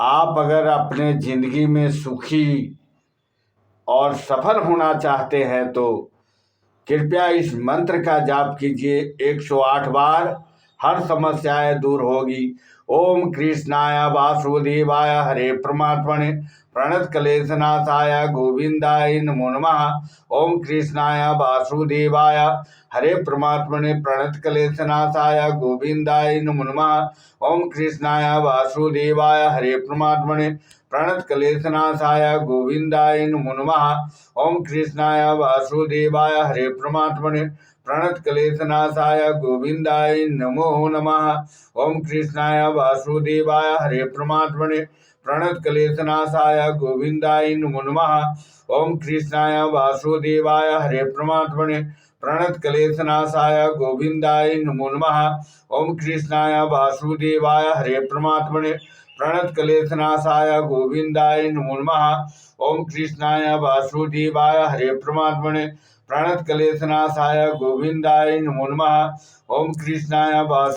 आप अगर अपने जिंदगी में सुखी और सफल होना चाहते हैं तो कृपया इस मंत्र का जाप कीजिए 108 बार। हर समस्याएं दूर होगी। ओम कृष्णाय वासुदेवाय हरे परमात्मने प्रणत क्लेशनाशाय गोविंदाय नमो नमः। ओम कृष्णाय वासुदेवाय हरे परमात्मने प्रणत क्लेशनाशाय गोविंदाय नमो नमः। ओम कृष्णाय वासुदेवाय हरे परमात्मने प्रणत क्लेशनाशाय गोविंदाय नमो नमः। ओम कृष्णाय वासुदेवाय हरे परमात्मने प्रणत क्लेशनाशाय गोविंदाय नमो नमः। ओम कृष्णाय वासुदेवाय हरे परमात्मने प्रणत क्लेशनाशाय गोविंदाय नमो नमः। ओम कृष्णाय वासुदेवाय हरे परमात्मने प्रणत क्लेशनाशाय गोविंदाय नमो नमः। ओम कृष्णाय वासुदेवाय हरे परमात्मने प्रणत क्लेशनाशाय गोविंदाय नमो नमः। ओम कृष्णाय वासुदेवाय हरे परमात्मने प्रणत क्लेशनाशाय गोविंदाय नमो नमः। ओम कृष्णाय वासु